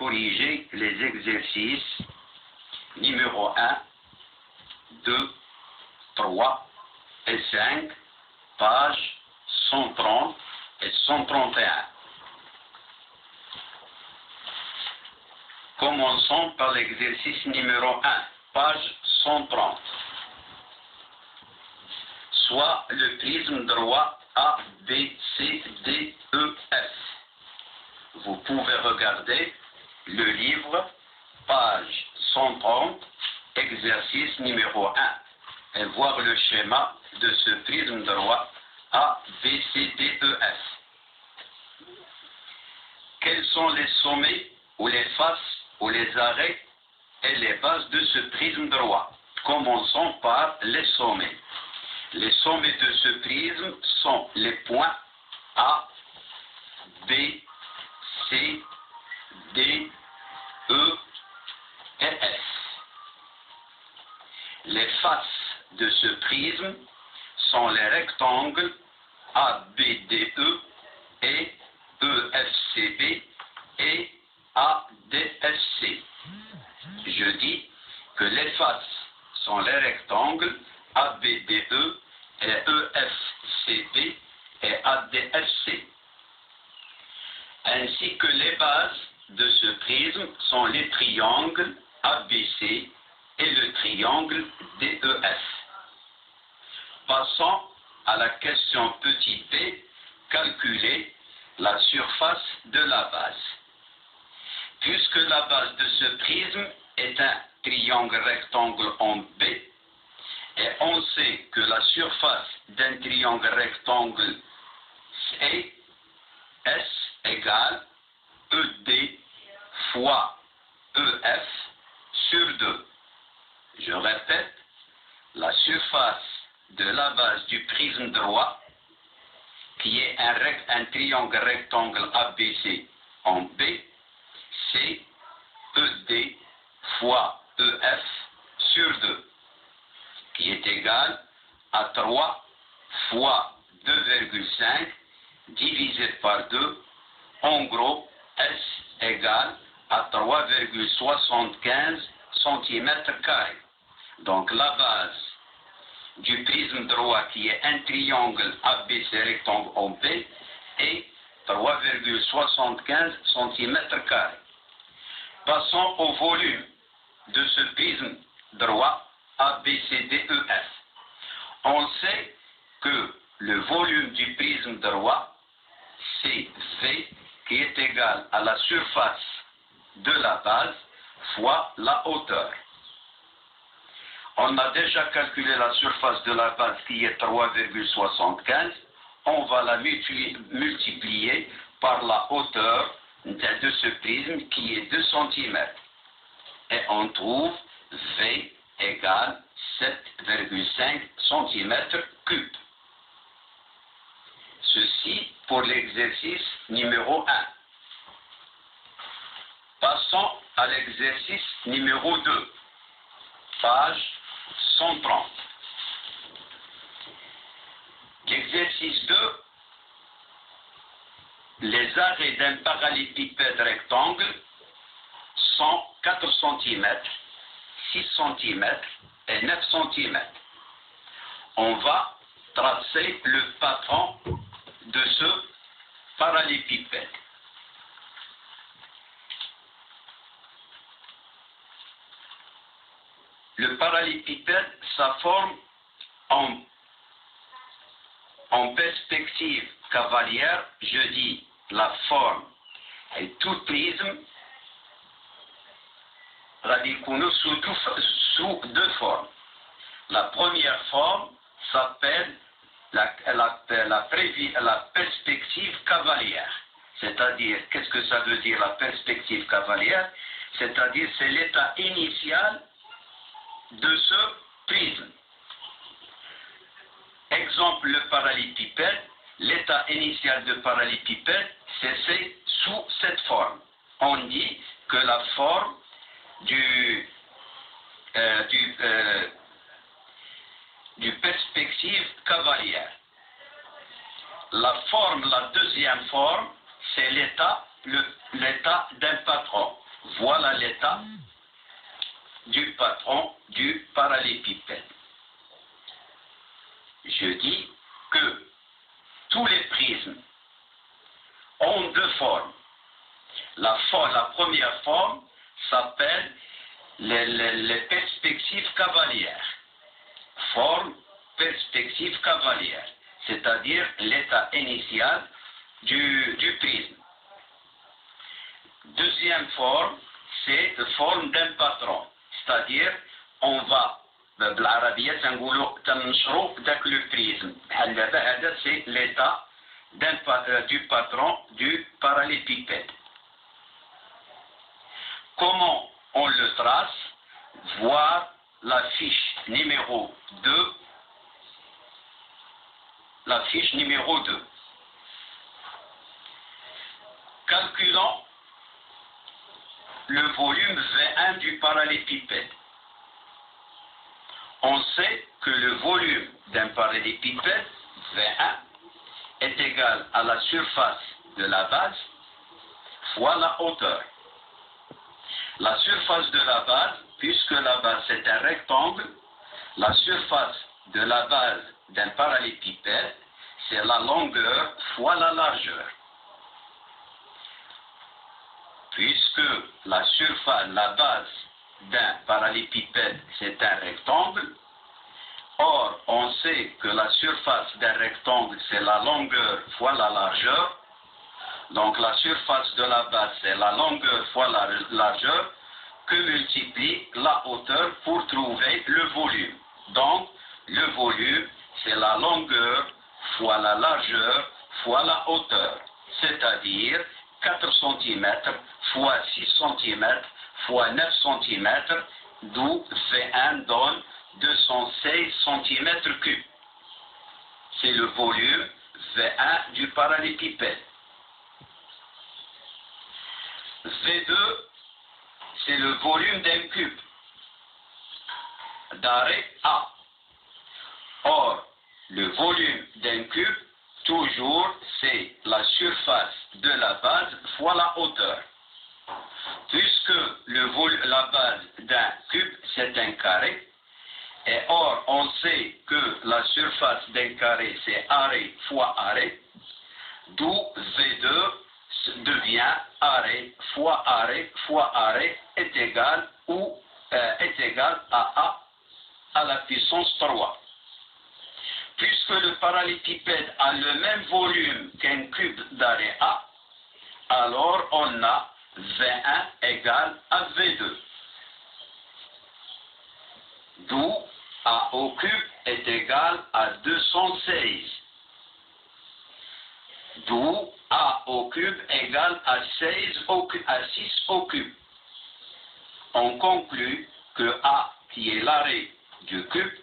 corriger les exercices numéro 1, 2, 3 et 5, pages 130 et 131. Commençons par l'exercice numéro 1, page 130. Soit le prisme droit A, B, C, D, E, F. Vous pouvez regarder le livre, page 130, exercice numéro 1, et voir le schéma de ce prisme droit A, B, C, D, E, F. Quels sont les sommets ou les faces ou les arrêts et les bases de ce prisme droit? Commençons par les sommets. Les sommets de ce prisme sont les points A, B, C, D, E et F. Les faces de ce prisme sont les rectangles ABDE et EFCB et ADFC. Je dis que les faces sont les rectangles ABDE et EFCB et ADFC, ainsi que les bases de ce prisme sont les triangles ABC et le triangle DEF. Passons à la question petit p, calculer la surface de la base. Puisque la base de ce prisme est un triangle rectangle en B, et on sait que la surface d'un triangle rectangle est S égale ED fois EF sur 2. Je répète, la surface de la base du prisme droit, qui est un triangle rectangle ABC en B, c'est ED fois EF sur 2, qui est égal à 3 fois 2,5 divisé par 2, en gros, S égale à 3,75 cm². Donc la base du prisme droit, qui est un triangle ABC rectangle en B, est 3,75 cm². Passons au volume de ce prisme droit ABCDEF. On sait que le volume du prisme droit, c'est V, qui est égal à la surface de la base fois la hauteur. On a déjà calculé la surface de la base qui est 3,75. On va la multiplier par la hauteur de ce prisme qui est 2 cm. Et on trouve V égale 7,5 cm3. Ceci pour l'exercice numéro 1. Passons à l'exercice numéro 2, page 130. L'exercice 2, les arrêts d'un parallélépipède rectangle sont 4 cm, 6 cm et 9 cm. On va tracer le patron de ce parallélépipède. Le parallélépipède, sa forme en perspective cavalière, je dis la forme et tout prisme radical sous deux formes. La première forme s'appelle la perspective cavalière. C'est-à-dire, qu'est-ce que ça veut dire la perspective cavalière? C'est-à-dire, c'est l'état initial de ce prisme. Exemple, le parallélépipède, l'état initial de parallélépipède, c'est sous cette forme. On dit que la forme du perspective cavalière. La deuxième forme, c'est l'état d'un patron. Voilà l'état du patron du parallélépipède. Je dis que tous les prismes ont deux formes. La première forme s'appelle les perspectives cavalières. Forme perspective cavalière, c'est-à-dire l'état initial du prisme. Deuxième forme, c'est la forme d'un patron, c'est-à-dire on va بالعربية تنقولوا تنشروا ذاك لو بريزم بحال دابا هذا سي l'état du patron du parallélépipède. Comment on le trace? Voir la fiche numéro 2. La fiche numéro 2. Calculons le volume V1 du parallélépipède. On sait que le volume d'un parallélépipède V1 est égal à la surface de la base fois la hauteur. La surface de la base, puisque la base c'est un rectangle, la surface de la base d'un parallélépipède, c'est la longueur fois la largeur. Puisque la surface, la base d'un parallélépipède, c'est un rectangle, or on sait que la surface d'un rectangle, c'est la longueur fois la largeur, donc la surface de la base, c'est la longueur fois la largeur, que multiplie la hauteur pour trouver le volume. Donc, le volume, c'est la longueur fois la largeur fois la hauteur, c'est-à-dire 4 cm fois 6 cm fois 9 cm, d'où V1 donne 216 cm3. C'est le volume V1 du parallélépipède. V2, c'est le volume d'un cube d'arrêt A. Or, le volume d'un cube, toujours, c'est la surface de la base fois la hauteur. Puisque la base d'un cube, c'est un carré, et or, on sait que la surface d'un carré, c'est arrêt fois arrêt, d'où V2 devient arrêt fois arrêt est égal à A à la puissance 3. Puisque le parallélépipède a le même volume qu'un cube d'arrêt A, alors on a V1 égale à V2. D'où A au cube est égal à 216. D'où A au cube égale à 6 au cube. On conclut que A, qui est l'arrêt du cube,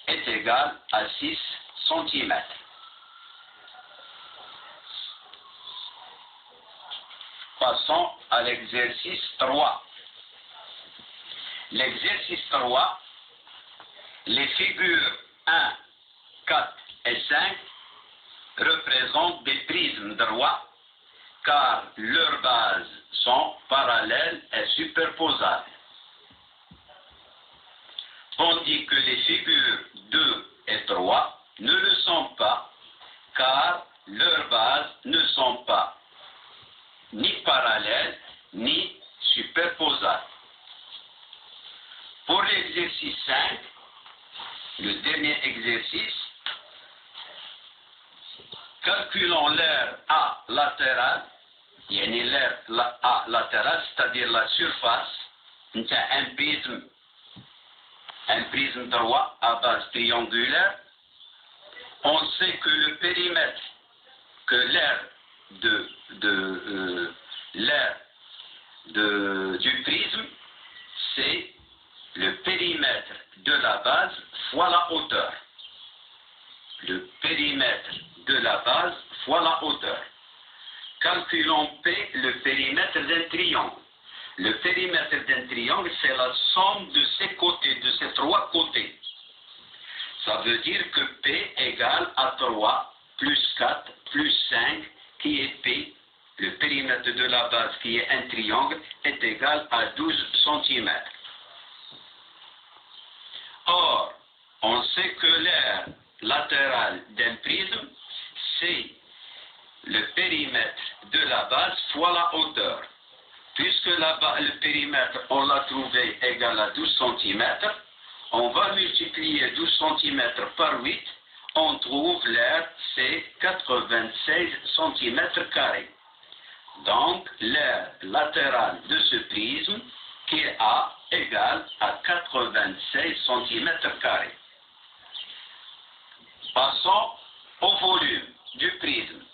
est égal à 6 cm. Passons à l'exercice 3. L'exercice 3, les figures 1, 4 et 5 représentent des prismes droits car leurs bases sont parallèles et superposables. Tandis que les figures 2 et 3 ne le sont pas car leurs bases ne sont pas ni parallèles ni superposables. Pour l'exercice 5, le dernier exercice, calculons l'aire A latérale, l'aire A latérale, c'est-à-dire la surface un prisme droit à base triangulaire. On sait que le périmètre, que l'aire du prisme, c'est le périmètre de la base fois la hauteur. Le périmètre de la base fois la hauteur. Calculons P, le périmètre d'un triangle. Le périmètre d'un triangle, c'est la somme de ses côtés, de ses trois côtés. Ça veut dire que P égale à 3 plus 4 plus 5, qui est P, le périmètre de la base qui est un triangle est égal à 12 cm. Or, on sait que l'aire latérale d'un prisme, c'est le périmètre de la base fois la hauteur. Puisque le périmètre, on l'a trouvé égal à 12 cm, on va multiplier 12 cm par 8, on trouve l'aire, c'est 96 cm². Donc, l'aire latérale de ce prisme qui est A égale à 96 cm². Passons au volume du prisme.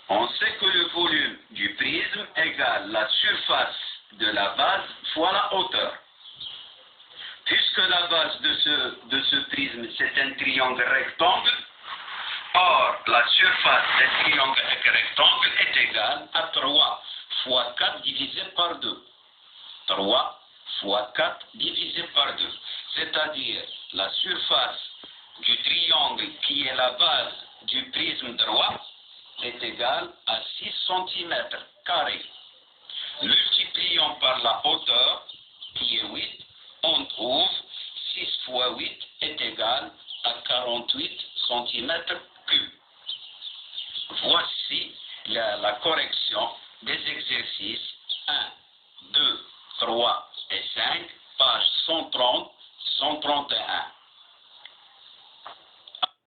On sait que le volume du prisme égale la surface de la base fois la hauteur. Puisque la base de ce prisme, c'est un triangle rectangle, or la surface d'un triangle rectangle est égale à 3 fois 4 divisé par 2. 3 fois 4 divisé par 2. C'est-à-dire la surface du triangle qui est la base du prisme droit est égale à 6 cm². Multiplions par la hauteur qui est 8, on trouve 6 fois 8 est égal à 48 cm3. Voici la correction des exercices 1, 2, 3 et 5